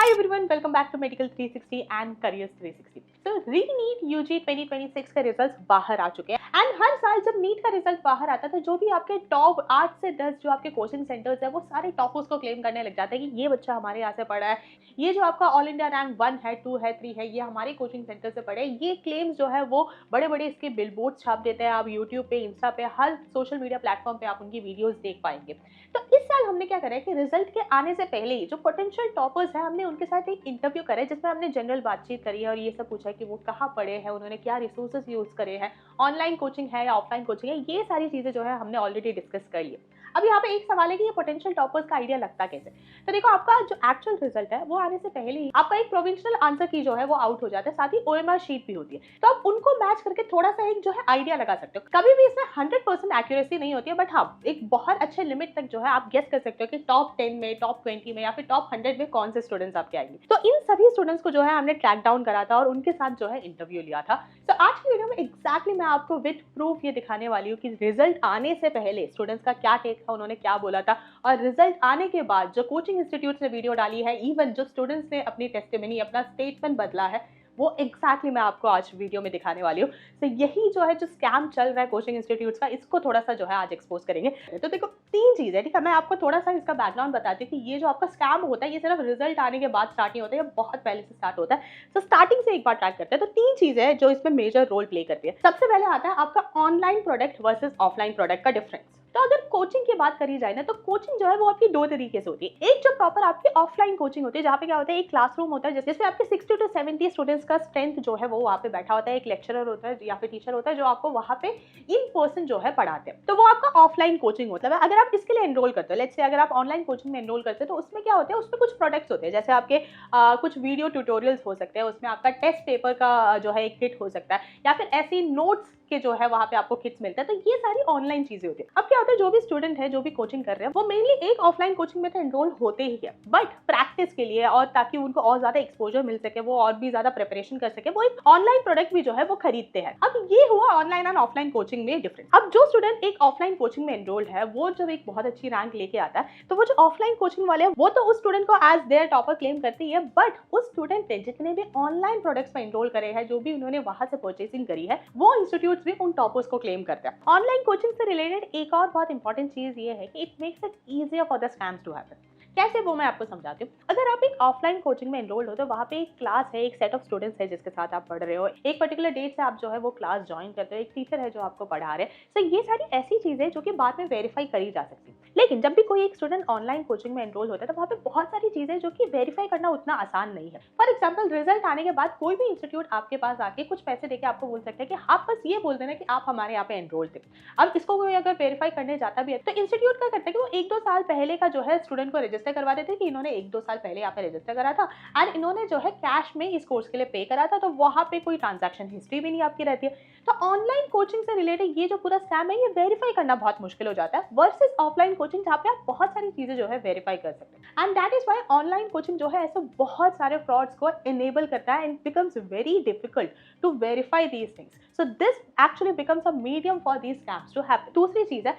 Hi everyone, welcome back to Medical 360 and Careers 360. So re-NEET UG 2026 का result बाहर आ चुके हैं एंड हर साल जब नीट का रिजल्ट बाहर आता है तो जो भी आपके टॉप 8 से 10 जो आपके कोचिंग सेंटर्स है वो सारे टॉपर्स को क्लेम करने लग जाते हैं कि ये बच्चा हमारे यहाँ से पढ़ा है, ये जो आपका ऑल इंडिया रैंक 1 है, 2 है, 3 है, ये हमारे कोचिंग सेंटर से पढ़े। ये क्लेम्स जो है वो बड़े बड़े इसके बिलबोर्ड छाप देते हैं। आप यूट्यूब पे, इंस्टा पे, हर सोशल मीडिया प्लेटफॉर्म पे आप उनकी वीडियोस देख पाएंगे। तो इस साल हमने क्या करा है कि रिजल्ट के आने से पहले ही जो पोटेंशियल टॉपर्स हैं हमने उनके साथ एक इंटरव्यू करा है जिसमें हमने जनरल बातचीत करी है और ये सब पूछा है कि वो कहाँ पढ़े हैं, उन्होंने क्या रिसोर्सेज यूज करे हैं, ऑनलाइन कोचिंग है या ऑफलाइन कोचिंग है, ये सारी चीजें जो है हमने ऑलरेडी डिस्कस कर ली। अब यहाँ पे एक सवाल है कि ये पोटेंशियल टॉपर्स का आइडिया लगता कैसे। तो देखो, आपका जो एक्चुअल रिजल्ट है वो आने से पहले ही आपका एक प्रोविंशियल आंसर की जो है वो आउट हो जाता है, साथ ही ओएमआर शीट भी होती है। तो आप उनको मैच करके थोड़ा सा एक जो है आइडिया लगा सकते हो। कभी भी इसमें 100% एक्यूरेसी नहीं होती है, बट हाँ एक बहुत अच्छे लिमिट तक जो है आप गेस कर सकते हो कि टॉप 10 में, टॉप 20 में या फिर टॉप 100 में कौन से स्टूडेंट्स आपके आएंगे। तो इन सभी स्टूडेंट्स को जो है हमने ट्रैक डाउन करा था और उनके साथ जो है इंटरव्यू लिया था। तो आज की वीडियो में एग्जैक्टली मैं आपको विद प्रूफ ये दिखाने वाली हूँ कि रिजल्ट आने से पहले स्टूडेंट्स का क्या टेक था, उन्होंने क्या बोला था, और रिजल्ट आने के बाद जो कोचिंग इंस्टीट्यूट ने वीडियो डाली है, इवन जो स्टूडेंट्स ने अपनी टेस्टिमनी, अपना स्टेटमेंट बदला है, वो एग्जैक्टली मैं आपको आज वीडियो में दिखाने वाली हूँ। तो यही जो है जो स्कैम चल रहा है कोचिंग इंस्टीट्यूट्स का, इसको थोड़ा सा जो है आज एक्सपोज करेंगे। तो देखो, तीन चीज है, ठीक है। मैं आपको थोड़ा सा इसका बैकग्राउंड बताती हूँ कि ये जो आपका स्कैम होता है ये सिर्फ रिजल्ट आने के बाद स्टार्ट नहीं होता है, ये बहुत पहले से स्टार्ट होता है। तो स्टार्टिंग से एक बार ट्रैक करते हैं। तो तीन चीजें हैं जो इसमें मेजर रोल प्ले करती है। सबसे पहले आता है आपका online product versus offline product का डिफरेंस। तो अगर कोचिंग की बात करी जाए ना, तो कोचिंग जो है वो आपकी दो तरीके से होती है। एक जो प्रॉपर आपकी ऑफलाइन कोचिंग होती है, जहाँ पे क्या होता है, एक क्लासरूम होता है जिसमें आपके 60 to 70 स्टूडेंट्स का स्ट्रेंथ जो है वो वहाँ पे बैठा होता है, एक लेक्चरर होता है या फिर टीचर होता है जो आपको वहाँ पे इन पर्सन जो है पढ़ाते हैं। तो वो आपका ऑफलाइन कोचिंग होता है। अगर आप इसके लिए एनरोल करते हो, लेट्स से अगर आप ऑनलाइन कोचिंग में एनरोल करते हो, तो उसमें क्या होता है, उसमें कुछ प्रोडक्ट्स होते हैं, जैसे आपके कुछ वीडियो ट्यूटोरियल्स हो सकते हैं, उसमें आपका टेस्ट पेपर का जो है एक किट हो सकता है, या फिर ऐसी नोट्स के जो है वहाँ पे आपको किट्स मिलता है। तो ये सारी ऑनलाइन चीजें होती है। अब क्या होता है, जो भी स्टूडेंट है, जो भी कोचिंग कर रहे हैं, वो मेनली एक ऑफलाइन कोचिंग में तो एनरोल होते ही है, बट प्रैक्टिस के लिए और ताकि उनको और ज्यादा एक्सपोजर मिल सके, वो और भी ज्यादा प्रिपरेशन कर सके, वो एक ऑनलाइन प्रोडक्ट भी जो है वो खरीदते हैं। अब ये हुआ ऑनलाइन एंड ऑफलाइन कोचिंग में डिफरेंस। अब जो स्टूडेंट एक ऑफलाइन कोचिंग में एनरोल्ड है, वो जब एक बहुत अच्छी रैंक लेके आता है, तो वो जो ऑफलाइन कोचिंग वाले हैं वो तो उस स्टूडेंट को एज देयर टॉपर क्लेम करती है, बट उस स्टूडेंट ने जितने भी ऑनलाइन प्रोडक्ट्स में एनरोल करे हैं, जो भी उन्होंने वहां से परचेसिंग करी है, वो इंस्टीट्यूट भी उन टॉपर्स को क्लेम करते हैं। ऑनलाइन कोचिंग से रिलेटेड एक और बहुत इंपॉर्टेंट चीज ये है कि it makes it easier for the scams to happen. कैसे, वो मैं आपको समझाती हूँ। अगर आप एक ऑफलाइन कोचिंग में एनरोल्ड हो तो वहाँ पे एक क्लास है, एक सेट ऑफ स्टूडेंट्स है जिसके साथ आप पढ़ रहे हो, एक पर्टिकुलर डेट से आप जो है वो क्लास ज्वाइन करते हो, एक टीचर है जो आपको पढ़ा रहे हैं। तो ये सारी ऐसी चीजें जो कि बाद में वेरीफाई करी जा सकती है। लेकिन जब भी कोई एक स्टूडेंट ऑनलाइन कोचिंग में एनरोल होता है तो वहाँ पे बहुत सारी चीजें जो कि वेरीफाई करना उतना आसान नहीं है। फॉर एग्जाम्पल, रिजल्ट आने के बाद कोई भी इंस्टीट्यूट आपके पास आके कुछ पैसे देके आपको बोल सकते हैं कि आप बस ये बोल देना कि आप हमारे यहाँ पे एनरोल थे। अब इसको कोई अगर वेरीफाई करने जाता भी है तो इंस्टीट्यूट क्या करता है कि वो 1-2 साल पहले का जो है स्टूडेंट को रजिस्टर करवा देते हैं कि इन्होंने 1-2 साल पहले यहाँ पे रजिस्टर करा था एंड इन्होंने जो है कैश में इस कोर्स के लिए पे करा था, तो वहाँ पे कोई ट्रांजैक्शन हिस्ट्री भी नहीं आपकी रहती है। तो ऑनलाइन कोचिंग से रिलेटेड ये जो पूरा स्कैम है ये वेरीफाई करना बहुत मुश्किल हो जाता है वर्सेस ऑफलाइन कोचिंग, जहाँ पे आप बहुत सारी चीजें जो है वेरीफाई कर सकते हैं। And that is why online coaching जो है ऐसे बहुत सारे फ्रॉड्स को एनेबल करता है and becomes very difficult to verify these things. So this actually becomes a medium for these scams to happen. दूसरी चीज है,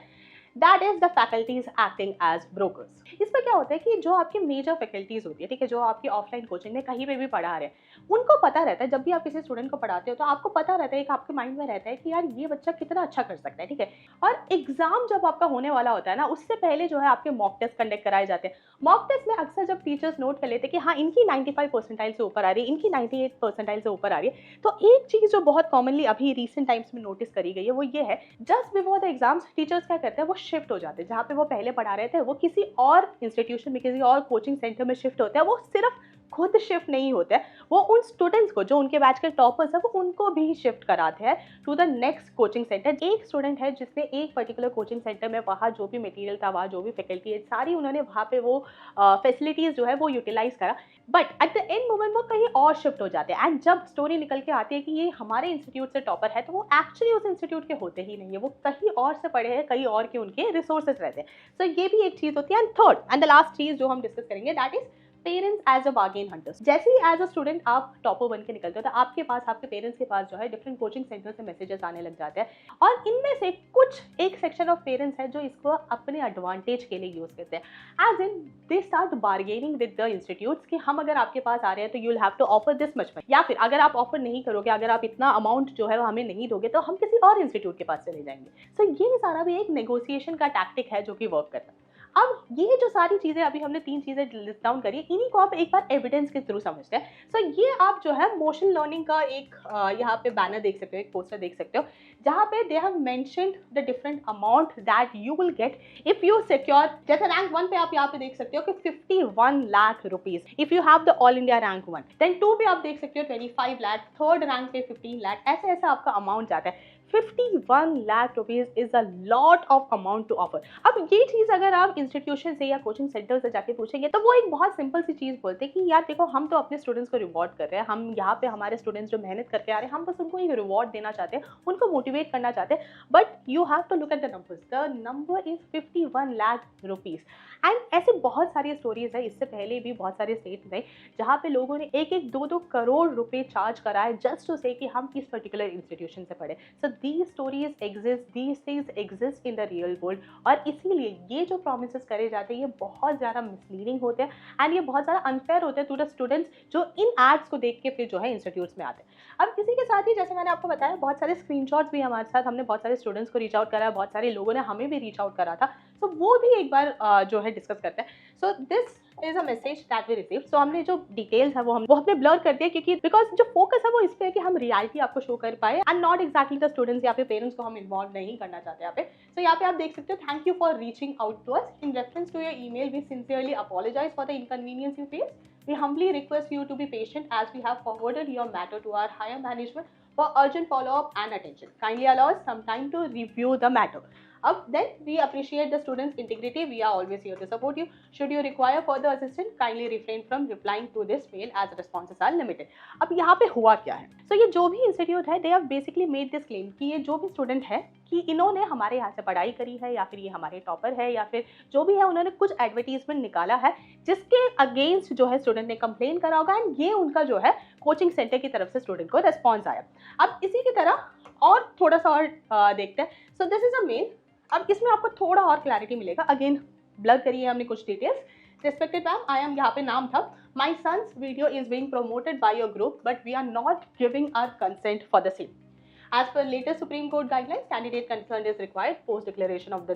that is the faculties acting as brokers. इसमें क्या होता है कि जो आपकी मेजर फैकल्टीज होती है, ठीक है, जो आपकी ऑफलाइन कोचिंग में कहीं पे भी पढ़ा रहे हैं, उनको पता रहता है, जब भी आप किसी स्टूडेंट को पढ़ाते हो तो आपको पता रहता है, एक आपके माइंड में रहता है कि यार ये बच्चा कितना अच्छा कर सकता है, ठीक है। और एग्जाम जब आपका होने वाला होता है ना, उससे पहले जो है आपके मॉक टेस्ट कंडक्ट कराए जाते हैं। मॉक टेस्ट में अक्सर जब टीचर्स नोट कर लेते हैं कि हाँ इनकी 95 परसेंटाइल से ऊपर आ रही है, इनकी 98 परसेंटाइल से ऊपर आ रही है, तो एक चीज जो बहुत कॉमनली अभी रिसेंट टाइम्स में नोटिस करी गई है वो ये है, just before the exams teachers क्या करते हैं, वो शिफ्ट हो जाते हैं। जहाँ पे वो पहले पढ़ा रहे थे वो किसी और इंस्टीट्यूशन में, किसी और कोचिंग सेंटर में शिफ्ट होते हैं। वो सिर्फ खुद शिफ्ट नहीं होते हैं, वो उन स्टूडेंट्स को जो उनके बैच के टॉपर्स है वो उनको भी शिफ्ट कराते हैं to the next coaching centre. एक स्टूडेंट है जिसने एक पर्टिकुलर कोचिंग सेंटर में वहाँ जो भी मटेरियल था, वहाँ जो भी फैकल्टी है, सारी उन्होंने वहाँ पे वो फैसिलिटीज जो है वो यूटिलाइज करा, but at the end moment वो कहीं और शिफ्ट हो जाते हैं। एंड जब स्टोरी निकल के आती है कि ये हमारे इंस्टीट्यूट से टॉपर है, तो वो एक्चुअली उस इंस्टीट्यूट के होते ही नहीं है, वो कहीं और से पढ़े हैं, कहीं और के उनके रिसोर्सेज रहते हैं। सो ये भी एक चीज होती है। And third and the last चीज जो हम डिस्कस करेंगे, that is parents as a bargain hunters. जैसे ही एज अ स्टूडेंट आप टॉपर बन के निकलते हो तो आपके पास, आपके पेरेंट्स के पास जो है डिफरेंट कोचिंग सेंटर से मैसेजेस आने लग जाते हैं, और इनमें से कुछ एक सेक्शन ऑफ पेरेंट्स है जो इसको अपने एडवांटेज के लिए यूज करते हैं। As in they start bargaining with the institutes कि हम अगर आपके पास आ रहे हैं तो you will have to offer this much money, या फिर अगर आप ऑफर नहीं करोगे, अगर आप इतना अमाउंट जो है वो हमें नहीं दोगे तो हम किसी और इंस्टीट्यूट के पास चले जाएंगे। सो ये सारा भी एक नेगोशिएशन का टैक्टिक है जो कि वर्क करता है। अब ये जो सारी चीजें अभी हमने 3 चीजें लिस्ट डाउन करी, इन्हीं को आप एक बार एविडेंस के थ्रू समझते हैं। सो ये आप जो है मोशन लर्निंग का एक यहाँ पे बैनर देख सकते हो, एक पोस्टर देख सकते हो, जहाँ पे they have mentioned the different amount that you will get if you secure. जैसे रैंक 1 पे आप यहाँ पे देख सकते हो कि 51 lakh rupees if you have the all India rank 1। Then 2 पे आप देख सकते हो 25 लाख, थर्ड रैंक पे 15 लाख, ऐसे ऐसे आपका अमाउंट जाता है। 51 lakh rupees is a lot of amount to offer. अब ये चीज अगर आप इंस्टीट्यूशन से या कोचिंग सेंटर से जाके पूछेंगे तो वो एक बहुत सिंपल सी चीज बोलते हैं कि यार देखो, हम तो अपने स्टूडेंट्स को रिवॉर्ड कर रहे हैं, हम यहाँ पे हमारे स्टूडेंट्स जो मेहनत करके आ रहे हैं, हम बस उनको एक रिवॉर्ड देना चाहते हैं, उनको मोटिवेट करना चाहते हैं, but you have to look at the numbers, the number is 51 lakh rupees. And ऐसे बहुत सारी स्टोरीज है, इससे पहले भी बहुत सारे स्टेट्स हैं जहाँ पे लोगों ने 1-1, 2-2 करोड़ रुपए चार्ज करा है जस्ट टू से कि हम किस पर्टिकुलर इंस्टीट्यूशन से पढ़े। So these stories exist, these things exist in the real world, और इसीलिए ये जो प्रॉमिसेस करे जाते हैं ये बहुत ज़्यादा मिसलीडिंग होते हैं एंड ये बहुत ज़्यादा अनफेयर होते हैं टू द स्टूडेंट्स जो इन एड्स को देख के फिर जो है इंस्टीट्यूट्स में आते हैं। अब इसी के साथ ही जैसे मैंने आपको बताया, बहुत सारे स्क्रीनशॉट्स भी हमारे साथ, हमने बहुत सारे स्टूडेंट्स को रीच आउट करा है, बहुत सारे लोगों ने हमें भी रीच आउट करा था, सो वो भी एक बार जो है डिस्कस करते हैं। So this is a message that we receive. So हमने जो डिटेल्स है वो हमने ब्लर कर दिया, क्योंकि बिकॉज जो फोकस है वो इस पे है कि हम रियलिटी आपको शो कर पाए and not exactly the students या फिर पेरेंट्स को हम इन्वॉल्व नहीं करना चाहते यहाँ पे। सो यहाँ पे आप देख सकते हो, thank you for reaching out to us in reference to your email, we sincerely apologize for the inconvenience you face. We humbly request you to be patient as we have forwarded your matter to our higher management for urgent follow-up and attention. Kindly allow us some time to review the matter. Then we appreciate the students' integrity. We are always here to support you. Should you require further assistance, kindly refrain from replying to this mail as responses are limited. अब यहाँ पे हुआ क्या है? So ये जो भी institute है, they have basically made this claim कि ये जो भी स्टूडेंट है कि इन्होंने हमारे यहाँ से पढ़ाई करी है, या फिर ये हमारे टॉपर है, या फिर जो भी है, उन्होंने कुछ एडवर्टीजमेंट निकाला है जिसके अगेंस्ट जो है स्टूडेंट ने कंप्लेन करा होगा एंड ये उनका जो है कोचिंग सेंटर की तरफ से स्टूडेंट को रेस्पॉन्स आया। अब इसी की तरह और थोड़ा सा और देखते हैं। So this is a mail. अब इसमें आपको थोड़ा और क्लैरिटी मिलेगा, अगेन ब्लर करिए हमने कुछ details. Respected ma'am, I am, यहाँ पे नाम था, my son's video is being promoted by your group but we are not giving our consent for the same. As per latest Supreme Court guidelines, candidate consent is required post declaration of the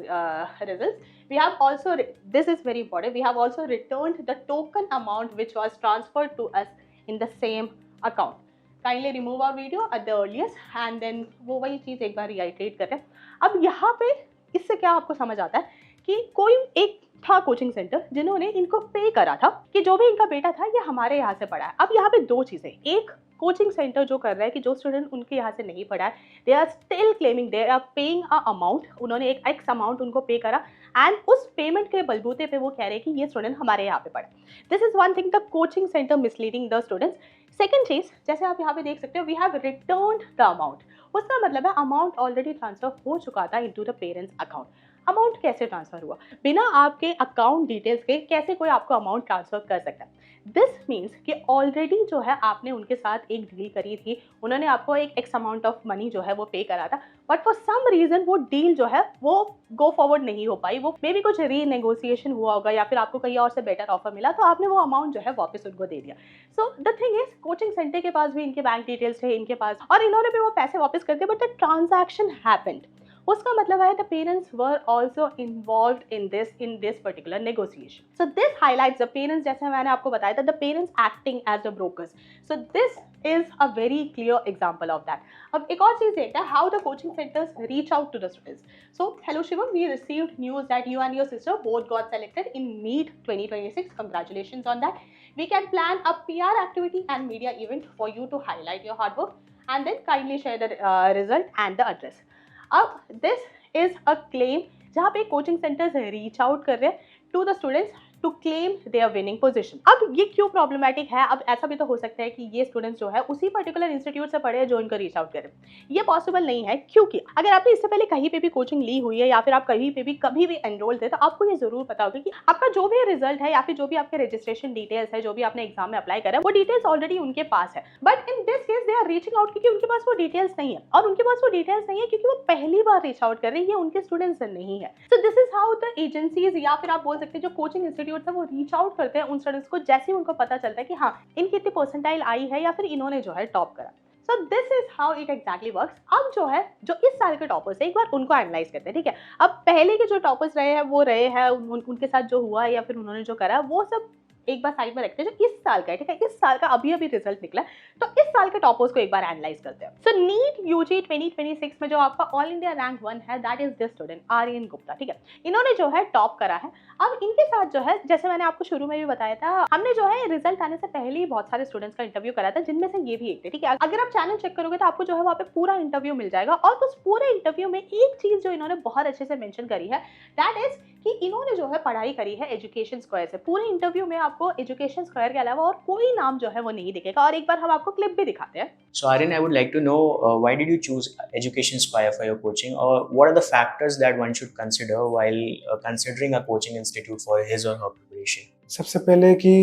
results. We have also, this is very important, we have also returned the token amount which was transferred to us in the same account. Kindly remove our video at the earliest and then वो वही चीज़ एक बार reiterate करें। अब यहाँ पे इससे क्या आपको समझ आता है कि कोई एक था कोचिंग सेंटर जिन्होंने इनको पे करा था कि जो भी इनका बेटा था ये हमारे यहाँ से पढ़ा है। अब यहाँ पे दो चीज़ें, एक कोचिंग सेंटर जो कर रहा है कि जो स्टूडेंट उनके यहाँ से नहीं पढ़ा है, they are still claiming, they are paying a amount, उन्होंने एक एक्स अमाउंट उनको पे करा एंड उस पेमेंट के बलबूते पे वो कह रहे हैं कि ये स्टूडेंट हमारे यहाँ पे पढ़ा। This is one thing, the coaching centre misleading the students. Second चीज, जैसे आप यहाँ पे देख सकते हो, we have returned the amount, उसका मतलब है अमाउंट ऑलरेडी ट्रांसफर हो चुका था into the parents account. Amount कैसे ट्रांसफर हुआ? बिना आपके अकाउंट डिटेल्स के कैसे कोई आपको अमाउंट ट्रांसफर कर सकता है? दिस मीन्स कि ऑलरेडी जो है आपने उनके साथ एक डील करी थी, उन्होंने आपको एक एक्स अमाउंट ऑफ मनी जो है वो पे करा था, बट फॉर सम रीजन वो डील जो है वो गो फॉरवर्ड नहीं हो पाई, वो मे बी कुछ रीनेगोशिएशन हुआ होगा या फिर आपको कहीं और से बेटर ऑफर मिला तो आपने वो अमाउंट जो है वापस उनको दे दिया। So the thing is, coaching centre के पास भी इनके बैंक डिटेल्स थे इनके पास और इन्होंने भी वो पैसे वापस कर दिए, बट द ट्रांजैक्शन हैपेंड। उसका मतलब है the parents were also involve in this particular negotiation. So this highlights the parents, जैसे मैंने आपको बताया था, the parents acting as the brokers. So this is a very clear example of that. अब एक और चीज देखते हैं, how the coaching centres reach out to the students. So hello Shivam, we received news that you and your sister both got selected in NEET 2026. Congratulations on that. We can plan a PR activity and media event for you to highlight your hard work and then kindly share the result and the address. अब this is a claim जहाँ पे coaching centres reach out कर रहे हैं to the students to claim their winning position. अब ये क्यों problematic है? अब ऐसा भी तो हो सकता है कि ये स्टूडेंट्स जो है उसी पर्टिकुलर इंस्टीट्यूट से पढ़े जो इनको रीच आउट करें। ये पॉसिबल नहीं है, क्योंकि अगर आपने इससे पहले कहीं पे भी कोचिंग ली हुई है या फिर आप कहीं पे भी कभी भी एनरोल थे, तो आपको ये जरूर पता होगा कि आपका जो भी रिजल्ट है या फिर जो भी आपके रजिस्ट्रेशन डिटेल्स है, जो भी आपने एग्जाम में अप्लाई करा, वो डिटेल्स ऑलरेडी उनके पास है। But in this case they are reaching out क्योंकि उनके पास वो डिटेल्स नहीं है, और उनके पास वो डिटेल्स नहीं है क्योंकि वो पहली बार रीच आउट कर रहे हैं, ये उनके स्टूडेंट्स नहीं है। So this is how the agencies या फिर आप बोल सकते हैं जो कोचिंग इंस्टीट्यूट है वो रीच आउट करते हैं उन स्टूडेंट्स को जैसे ही उनको पता चलता है कि हाँ इनकी इतनी परसेंटाइल आई है या फिर इन्होंने जो है टॉप करा। सो this is how it exactly works. अब जो है जो इस साल के टॉपर्स है एक बार उनको एनालाइज करते हैं, ठीक है। अब पहले के जो टॉपर्स रहे हैं वो रहे हैं, उनके साथ जो हुआ है या फिर उन्होंने जो करा वो सब एक बार साइड में रखते हैं। जो इस साल का है, ठीक है, इस साल का अभी रिजल्ट निकला है, तो इस साल के टॉपर्स को एक बार एनालाइज करते हैं। सो नीट यूजी 2026 में जो आपका ऑल इंडिया रैंक 1 है, that is this student Aryan Gupta, ठीक है। इन्होंने जो है टॉप करा है। अब इनके साथ जो है, जैसे मैंने आपको शुरू में भी बताया था, हमने जो है रिजल्ट आने से पहले ही बहुत सारे स्टूडेंट्स का इंटरव्यू करा था, जिनमें से ये भी एक थे, ठीक है। अगर आप चैनल चेक करोगे तो आपको जो है वहाँ पे पूरा इंटरव्यू मिल जाएगा, और उस पूरे इंटरव्यू में एक चीज जो इन्होंने बहुत अच्छे से मेंशन करी है, दैट इज कि इन्होंने जो है पढ़ाई करी है एजुकेशन स्क्वायर से। पूरे इंटरव्यू में आपको एजुकेशन स्क्वायर के अलावा और कोई नाम जो है वो नहीं दिखेगा, और एक बार हम आपको क्लिप भी दिखाते हैं। So Aryan, I would like to know why did you choose Education Spire for your coaching, or what are the factors that one should consider while considering a coaching institute for his or her preparation? सबसे पहले कि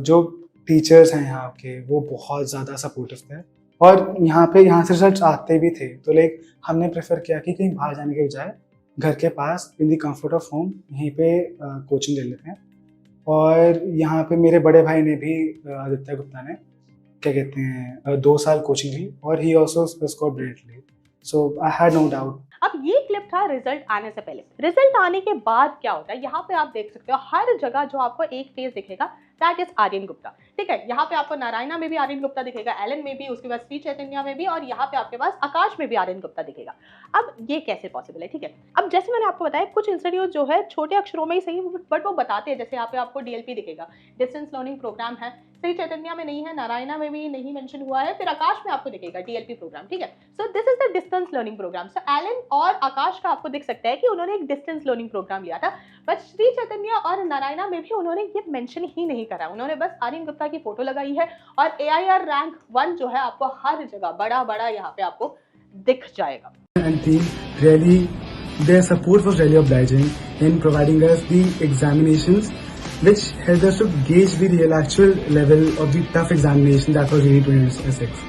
जो teachers हैं यहाँ के वो बहुत ज़्यादा सपोर्टिव थे, और यहाँ से रिजल्ट आते भी थे, तो लाइक हमने प्रेफर किया कि कहीं बाहर जाने के बजाय घर के पास इन दी कंफर्ट ऑफ होम यहीं पे कोचिंग ले लेते हैं। और यहाँ पे मेरे बड़े भाई ने भी आदित्य गुप्ता ने क्या कहते हैं 2 साल कोचिंग ली, और he also scored brilliantly, so I had no doubt. अब ये क्लिप था रिजल्ट आने से पहले। रिजल्ट आने के बाद क्या होता है, यहाँ पे आप देख सकते हो हर जगह जो आपको एक फेस दिखेगा, दैट इज आर्यन गुप्ता, ठीक है। यहाँ पे आपको नारायणा में भी आर्यन गुप्ता दिखेगा, एलन में भी, उसके बाद श्री चैतन्य में भी, और यहाँ पे आपके पास आकाश में भी आर्यन गुप्ता दिखेगा। अब ये कैसे पॉसिबल है, ठीक है। अब जैसे मैंने आपको बताया, कुछ इंस्टीट्यूट जो है छोटे अक्षरों में ही सही, बट वो बताते हैं। जैसे यहाँ पे आपको डीएलपी दिखेगा, डिस्टेंस लर्निंग प्रोग्राम है, श्री चैतन्य में नहीं है, नारायणा में भी नहीं मेंशन हुआ है, फिर आकाश में आपको दिखेगा डीएलपी प्रोग्राम, ठीक है। So this is the distance learning programme. So Allen और आकाश का आपको दिख सकता है कि उन्होंने एक डिस्टेंस लर्निंग प्रोग्राम लिया था, बट श्री चैतन्य और नारायणा में भी उन्होंने ये मेंशन ही नहीं करा। उन्होंने बस आर्यन गुप्ता की फोटो लगाई है, और AIR रैंक 1 जो है आपको हर जगह बड़ा बड़ा यहाँ पे आपको दिख जाएगा। And really, their support was really obliging in providing us the examinations, which helped us to gauge the real actual level of the tough examination that was really 2026.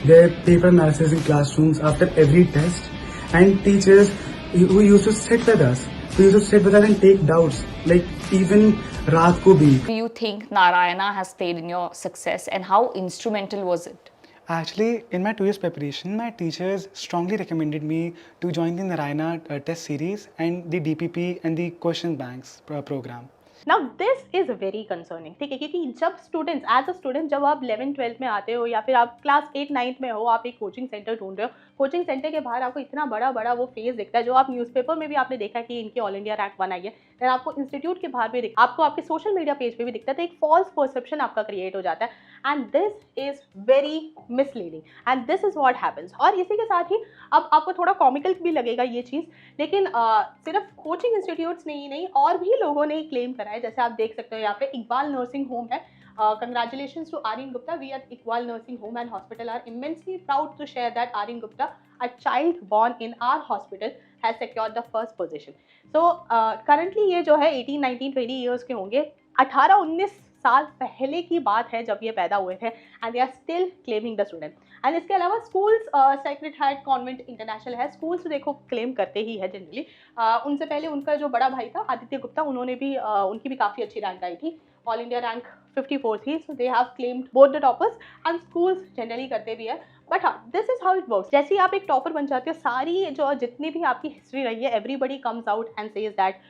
Their paper analysis in classrooms after every test, and teachers who used to sit with us, and take doubts, like even raat ko bhi. Do you think Narayana has played in your success, and how instrumental was it? Actually, in my 2 years preparation, my teachers strongly recommended me to join the Narayana test series and the DPP and the question banks program. Now this is very concerning, ठीक है, क्योंकि जब students as a student जब आप 11th-12th में आते हो या फिर आप क्लास 8-9th में हो, आप एक कोचिंग सेंटर ढूंढ रहे हो, कोचिंग सेंटर के बाहर आपको इतना बड़ा बड़ा वो फेस दिखता है, जो आप न्यूज़पेपर में भी आपने देखा कि इनकी ऑल इंडिया रैंक 1 आई है, देन आपको इंस्टीट्यूट के बाहर भी आपको आपके सोशल मीडिया पेज पे भी दिखता है, तो एक फॉल्स परसेप्शन आपका क्रिएट हो जाता है, and this is very misleading, and this is what happens. और इसी के साथ ही अब आपको थोड़ा कॉमिकल भी लगेगा ये चीज़, लेकिन सिर्फ कोचिंग इंस्टीट्यूट्स ने ही नहीं, और भी लोगों ने क्लेम करा है। जैसे आप देख सकते हो यहाँ पे इकबाल नर्सिंग होम है, congratulations to Aryan Gupta. We at Iqbal Nursing Home and Hospital are immensely proud to share that Aryan Gupta, a child born in our hospital, has secured the first position. So currently ये जो है 18, 19, 20 years के होंगे, 18-19 साल पहले की बात है जब ये पैदा हुए थे, and they are still claiming the student. And इसके अलावा schools, sacred heart convent international है, स्कूल्स देखो क्लेम करते ही है जनरली। उनसे पहले उनका जो बड़ा भाई था आदित्य गुप्ता, उन्होंने भी उनकी भी काफ़ी अच्छी रैंक आई थी, ऑल इंडिया रैंक 54 थी। So they have claimed both the toppers, and schools generally करते भी है। बट हाँ, this is how it works. जैसे ही आप एक टॉपर बन जाते हो, सारी जो जितनी भी आपकी हिस्ट्री रही है, everybody comes out and says that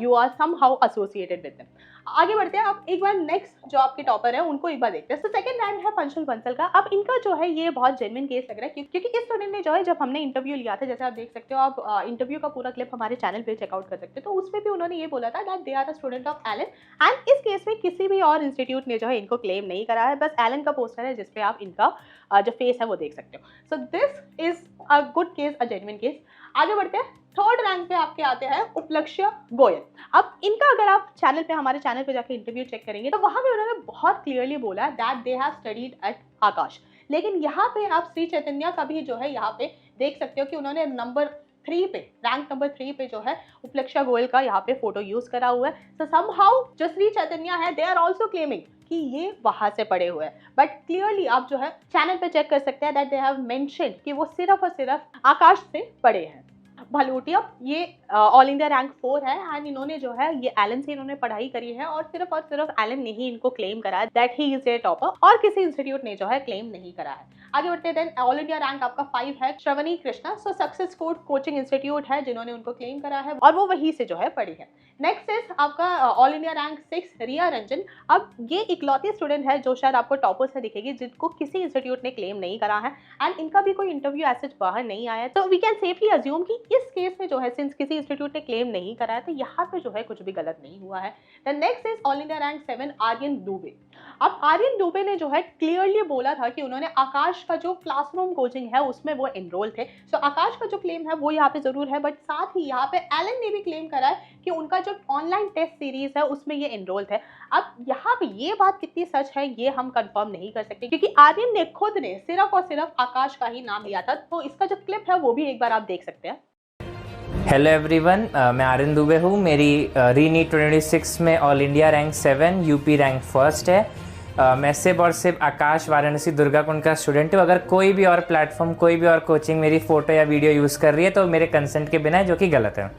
you are somehow associated with them. आगे बढ़ते हैं, आप एक बार नेक्स्ट जो आपके टॉपर है उनको एक बार देखते हैं। तो सेकंड रैंक है पंचल बंसल का। अब इनका जो है ये बहुत जेन्युइन केस लग रहा है, क्योंकि इस स्टूडेंट ने जो है, जब हमने इंटरव्यू लिया था, जैसे आप देख सकते हो, आप इंटरव्यू का पूरा क्लिप हमारे चैनल पे चेकआउट कर सकते हो, तो उसमें भी उन्होंने ये बोला था that they are a student of Allen, and इस केस में किसी भी और इंस्टीट्यूट ने जो है इनको क्लेम नहीं करा है, बस एलन का पोस्टर है जिसपे आप इनका जो फेस है वो देख सकते हो। सो this is a good case, a genuine case. आगे बढ़ते हैं, थर्ड रैंक पे आपके आते हैं उपलक्ष्य गोयल। अब इनका अगर आप चैनल पे, हमारे चैनल पे जाके इंटरव्यू चेक करेंगे तो वहां पे उन्होंने बहुत क्लियरली बोला that they have studied at Aakash. लेकिन यहाँ पे आप श्री चैतन्य का भी जो है यहाँ पे देख सकते हो कि उन्होंने नंबर 3 पे, रैंक नंबर 3 पे जो है उपलक्ष्य गोयल का यहाँ पे फोटो यूज करा हुआ है। सो समहाउ जो श्री चैतन्य है दे आर ऑल्सो क्लेमिंग कि ये वहां से पढ़े हुए हैं, बट क्लियरली आप जो है चैनल पे चेक कर सकते हैं दैट दे हैव मेंशन्ड कि वो सिर्फ और सिर्फ आकाश से पढ़े हैं। भलोटिया ये ऑल इंडिया रैंक 4 है एंड इन्होंने जो है ये एलन से इन्होंने पढ़ाई करी है और सिर्फ एलन ने ही इनको क्लेम करा है that he is a topper, और किसी इंस्टीट्यूट ने जो है क्लेम नहीं करा है। आगे बढ़ते हैं, ऑल इंडिया रैंक आपका 5 है श्रवणी कृष्णा। सो सक्सेस कोड कोचिंग इंस्टीट्यूट है जिन्होंने उनको क्लेम करा है और वो वहीं से जो है पढ़ी है। नेक्स्ट इज आपका ऑल इंडिया रैंक 6 रिया रंजन। अब ये इकलौती स्टूडेंट है जो शायद आपको टॉपर से दिखेगी जिनको किसी इंस्टीट्यूट ने क्लेम नहीं करा है एंड इनका भी कोई इंटरव्यू ऐसे बाहर नहीं आया है। तो वी कैन सेफली अज्यूम कि इस केस में जो है सिंस किसी इंस्टीट्यूट ने क्लेम नहीं करा है तो यहाँ पे जो है कुछ भी गलत नहीं हुआ है। Then next is all India rank 7 Aryan Dubey. अब आर्यन दुबे ने जो है क्लियरली बोला था कि उन्होंने आकाश का जो क्लासरूम कोचिंग है उसमें वो एनरोल थे। सो आकाश का जो क्लेम है वो यहाँ पे जरूर है, बट साथ ही यहाँ पे एलन ने भी क्लेम करा है कि उनका जो ऑनलाइन टेस्ट सीरीज है उसमें ये एनरोल थे। अब यहाँ पे ये बात कितनी सच है ये हम कंफर्म नहीं कर सकते क्योंकि आर्यन ने खुद ने सिर्फ और सिर्फ आकाश का ही नाम लिया था। तो इसका जो क्लिप है वो भी एक बार आप देख सकते हैं। हेलो एवरीवन, मैं आर्यन दुबे हूँ। मेरी रीनीट 2026 में all India rank 7 UP rank 1 है। मैं सिर्फ और सिर्फ आकाश वाराणसी दुर्गा कुंड का स्टूडेंट हूँ। अगर कोई भी और प्लेटफॉर्म, कोई भी और कोचिंग मेरी फ़ोटो या वीडियो यूज़ कर रही है तो मेरे कंसेंट के बिना है, जो कि गलत है।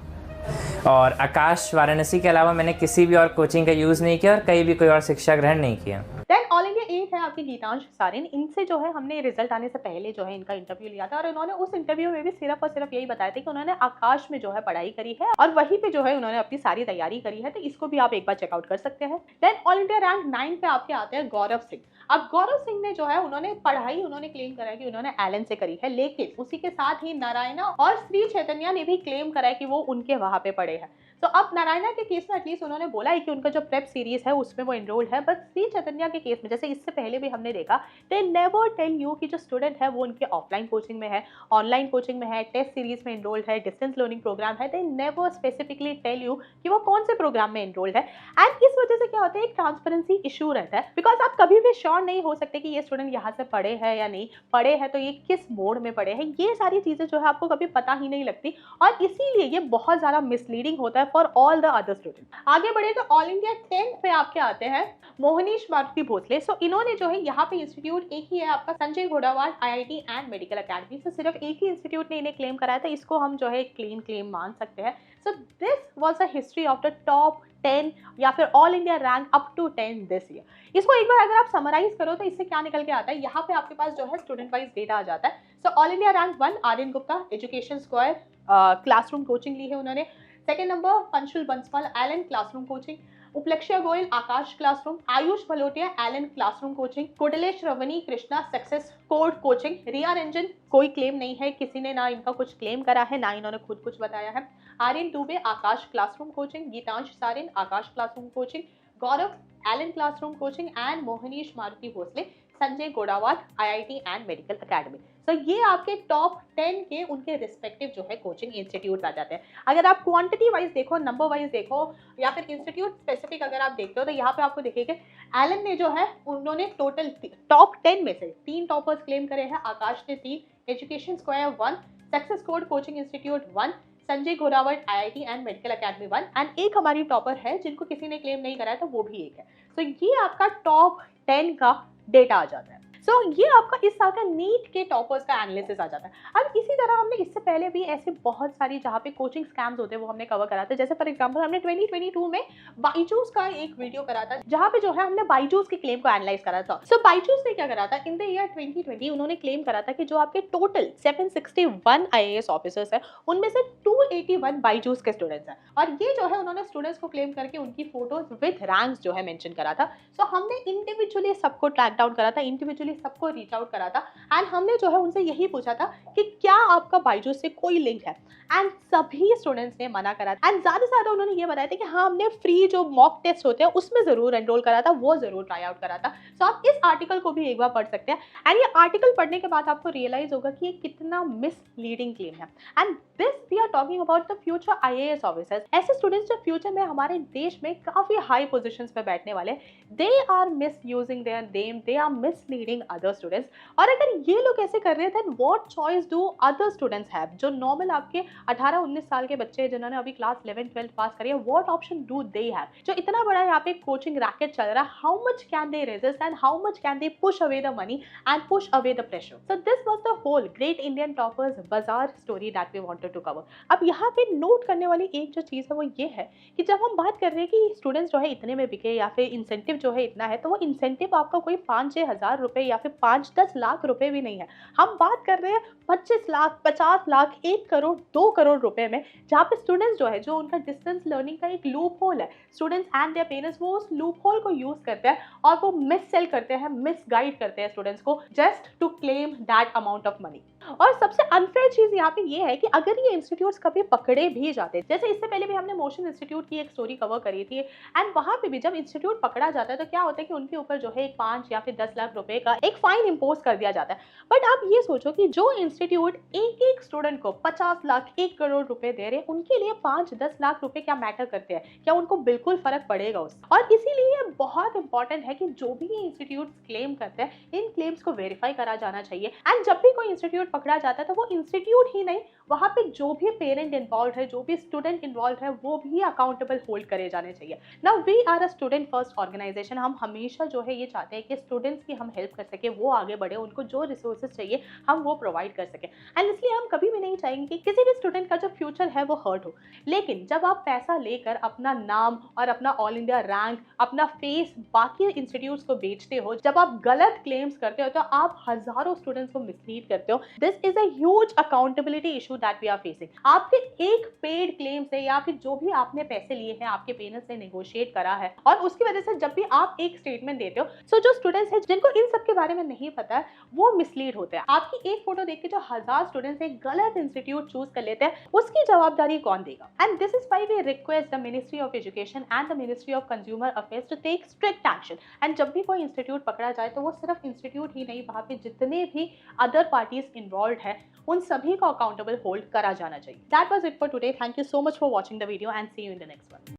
और आकाश वाराणसी के अलावा मैंने किसी भी और कोचिंग का यूज़ नहीं किया और कहीं भी कोई और शिक्षा ग्रहण नहीं किया। देन ऑल इंडिया 8 है आपके गीतांश सारिन। इनसे जो है हमने रिजल्ट आने से पहले जो है इनका इंटरव्यू लिया था और उन्होंने उस इंटरव्यू में भी सिर्फ और सिर्फ यही बताया था कि उन्होंने आकाश में जो है पढ़ाई करी है और वहीं पे जो है उन्होंने अपनी सारी तैयारी करी है। तो इसको भी आप एक बार चेकआउट कर सकते हैं। देन ऑल इंडिया रैंक 9 पे आपके आते हैं गौरव सिंह। अब गौरव सिंह ने जो है उन्होंने पढ़ाई उन्होंने क्लेम करा है कि उन्होंने एलन से करी है, लेकिन उसी के साथ ही नारायणा और श्री चैतन्य ने भी क्लेम करा है कि वो उनके वहां पे पढ़े हैं। तो अब नारायणा के केस में एटलीस्ट उन्होंने बोला है कि उनका जो प्रेप सीरीज है उसमें वो एनरोल्ड है, बट श्री चैतन्य के केस में जैसे इससे पहले भी हमने देखा दे नेवर टेल यू कि जो स्टूडेंट है वो उनके ऑफलाइन कोचिंग में है, ऑनलाइन कोचिंग में है, टेस्ट सीरीज में एनरोल्ड है, डिस्टेंस लर्निंग प्रोग्राम है। They never specifically tell you कि वो कौन से प्रोग्राम में एनरोल्ड है। एंड इस वजह से क्या होता है, एक ट्रांसपेरेंसी इशू रहता है, बिकॉज आप कभी भी श्योर नहीं हो सकते कि ये स्टूडेंट यहाँ से पढ़े हैं या नहीं पढ़े हैं, तो ये किस मोड में पढ़े हैं। ये सारी चीजें जो है आपको कभी पता ही नहीं लगती और इसीलिए ये बहुत ज्यादा मिसलीडिंग होता है for all the other student. आगे बढ़े तो ऑल इंडिया 10 पे आपके आते हैं मोहनीश मारुति भोसले। सो इन्होंने जो है यहाँ पे इंस्टीट्यूट एक ही है आपका संजय घोड़ावाल IIT and medical academy. So सिर्फ एक ही इंस्टीट्यूट ने इन्हें क्लेम कराया था, इसको हम जो है क्लेम मान सकते हैं। So this was a history of the top 10 या फिर all India rank up to 10 this year. इसको एक बार अगर आप समराइज करो तो इससे क्या निकल के आता है, यहाँ पे आपके पास जो है स्टूडेंट वाइज डेटा आ जाता है। So all India rank 1 Aryan Gupta, Education Square classroom coaching ली है उन्होंने। Second number Panshul Banswal Allen classroom coaching, Uplakshya Goyal Aakash classroom, Ayush Bhalotia Allen classroom coaching, Kodle Shravani Krishna Success Code coaching, Riya Ranjan कोई क्लेम नहीं है, किसी ने ना इनका कुछ क्लेम करा है ना इन्होंने खुद कुछ बताया है। Aryan Dubey Aakash classroom coaching, Geetansh Sarin Aakash classroom coaching, Gaurav Allen classroom coaching and Mohnish Maruti Bhosale Sanjay गोड़ावाल IIT एंड मेडिकल अकेडमी। तो ये आपके टॉप 10 के उनके रिस्पेक्टिव जो है कोचिंग इंस्टीट्यूट आ जाते हैं। अगर आप क्वांटिटी वाइज देखो, नंबर वाइज देखो या फिर इंस्टीट्यूट स्पेसिफिक अगर आप देखते हो तो यहाँ पे आपको दिखेगा एलन ने जो है उन्होंने टोटल टॉप 10 में से 3 टॉपर्स क्लेम करे हैं। आकाश ने 3, Education Square 1, Success Code coaching institute 1, Sanjay घोड़ावल IIT and medical academy 1 and एक हमारी टॉपर है जिनको किसी ने क्लेम नहीं करा है तो वो भी एक है। तो ये आपका टॉप 10 का डेटा आ जाता है। सो ये आपका इस साल का नीट के टॉपर्स का एनालिसिस आ जाता है। अब इसी तरह हमने इससे पहले भी ऐसे बहुत सारी जहाँ पे कोचिंग स्कैम्स होते हैं वो हमने कवर करा था। जैसे फॉर एग्जांपल हमने 2022 में बाईजूस का एक वीडियो करा था जहाँ पे जो है हमने बाईजूस के क्लेम को एनालाइज करा था। सो बाईजूस ने क्या करा था, इन द ईयर 2020 उन्होंने क्लेम करा था कि जो आपके टोटल 761 IAS ऑफिसर्स है उनमें से 281 बाईजूस के स्टूडेंट्स हैं और ये जो है उन्होंने स्टूडेंट्स को क्लेम करके उनकी फोटोज विद रैंक्स जो है मेंशन करा था। सो हमने इंडिविजुअली सबको ट्रैक डाउन करा था, इंडिविजुअली सबको रीच आउट करा था एंड हमने जो है उनसे यही पूछा था कि क्या आपका बायजूस से कोई लिंक है, एंड सभी स्टूडेंट्स ने मना करा था। एंड ज़्यादा से ज़्यादा उन्होंने ये बताया था कि हाँ हमने फ्री जो मॉक टेस्ट होते हैं उसमें ज़रूर एनरोल करा था, वो ज़रूर ट्राई आउट करा था। सो आप इस आर्टिकल को भी एक बार पढ़ सकते हैं एंड ये आर्टिकल पढ़ने के बाद आपको रियलाइज होगा कि ये कितना मिसलीडिंग क्लेम है। And this we are talking about the future IAS officers, ऐसे स्टूडेंट्स जो फ्यूचर में हमारे देश में काफ़ी हाई पोजिशंस पे बैठने वाले, they are misusing their name, they are misleading other students. और अगर ये लोग ऐसे कर रहे हैं then what choice do other students have, जो नॉर्मल आपके 18-19 साल के बच्चे हैं जिन्होंने अभी क्लास 11-12 पास करी है, what option do they have? जो इतना बड़ा यहाँ पे कोचिंग रैकेट चल रहा है, how much can they resist and how much can they push away the money and push away the pressure? So this was the whole great Indian toppers बाजार story that we wanted to cover. अब यहाँ पे note करने वाली एक जो चीज़ है वो ये है कि जब हम बात कर रहे हैं कि स्टूडेंट्स जो है इतने में बिके या फिर इंसेंटिव जो है इतना है, तो वो इंसेंटिव आपका कोई 5-6 हज़ार रुपये या फिर 5-10 लाख रुपए भी नहीं है। हम बात कर रहे हैं 25 लाख, 50 लाख, 1 करोड़, 2 करोड़ रुपए में, जहाँ पे स्टूडेंट्स जो है, जो उनका डिस्टेंस लर्निंग का एक लूप होल है, स्टूडेंट्स एंड देयर पेरेंट्स वो उस लूप होल को यूज करते हैं और वो मिस सेल करते हैं, मिस गाइड करते हैं स्टूडेंट्स को just to claim that amount of money. और सबसे अनफेयर चीज यहाँ पे ये है कि अगर ये इंस्टीट्यूट्स कभी पकड़े भी जाते, जैसे इससे पहले भी हमने मोशन इंस्टीट्यूट की एक स्टोरी कवर करी थी, एंड वहां पे भी जब इंस्टीट्यूट पकड़ा जाता है तो क्या होता है कि उनके ऊपर जो है एक 5 या फिर 10 लाख रुपए का एक फाइन इम्पोज कर दिया जाता है। बट आप ये सोचो कि जो इंस्टीट्यूट एक स्टूडेंट को 50 लाख, 1 करोड़ रुपए दे रहे हैं, उनके लिए 5-10 लाख रुपए क्या मैटर करते हैं? क्या उनको बिल्कुल फर्क पड़ेगा उससे? और इसीलिए बहुत इंपॉर्टेंट है कि जो भी इंस्टीट्यूट क्लेम करते हैं, इन क्लेम्स को वेरीफाई करा जाना चाहिए। एंड जब भी कोई इंस्टीट्यूट पकड़ा जाता है तो वो इंस्टीट्यूट ही नहीं, वहाँ पे जो भी पेरेंट इन्वॉल्व है, जो भी स्टूडेंट इन्वॉल्व है, वो भी अकाउंटेबल होल्ड करे जाने चाहिए। Now we are a student first organisation, हम हमेशा जो है ये चाहते हैं कि स्टूडेंट्स की हम हेल्प कर सके, वो आगे बढ़े, उनको जो रिसोर्सेज चाहिए हम वो प्रोवाइड कर सके। एंड इसलिए हम कभी भी नहीं चाहेंगे कि किसी भी स्टूडेंट का जो फ्यूचर है वो हर्ट हो। लेकिन जब आप पैसा लेकर अपना नाम और अपना ऑल इंडिया रैंक, अपना फेस बाकी इंस्टीट्यूट्स को बेचते हो, जब आप गलत क्लेम्स करते हो, तो आप हजारों स्टूडेंट्स को मिसलीड करते हो। This is a huge accountability issue that we are facing. आपके एक पेड क्लेम से या फिर जो भी आपने पैसे लिए हैं, आपके पेरेंट्स से नेगोशिएट करा है, और उसकी वजह से जब भी आप एक स्टेटमेंट देते हो, सो जो स्टूडेंट्स हैं जिनको इन सब के बारे में नहीं पता है, वो मिसलीड होते हैं। आपकी एक फोटो देख के जो 1000 स्टूडेंट्स एक गलत इंस्टीट्यूट चूज कर लेते हैं, उसकी जवाबदारी कौन देगा? And this is why we request the ministry of education and the ministry of consumer affairs to take strict action. एंड जब भी कोई इंस्टीट्यूट पकड़ा जाए तो वो सिर्फ इंस्टीट्यूट ही नहीं, वहाँ पे जितने भी अदर पार्टीज इन्वॉल्व है उन सभी को अकाउंटेबल होल्ड करा जाना चाहिए। That was it for today. Thank you so much for watching the video and see you in the next one.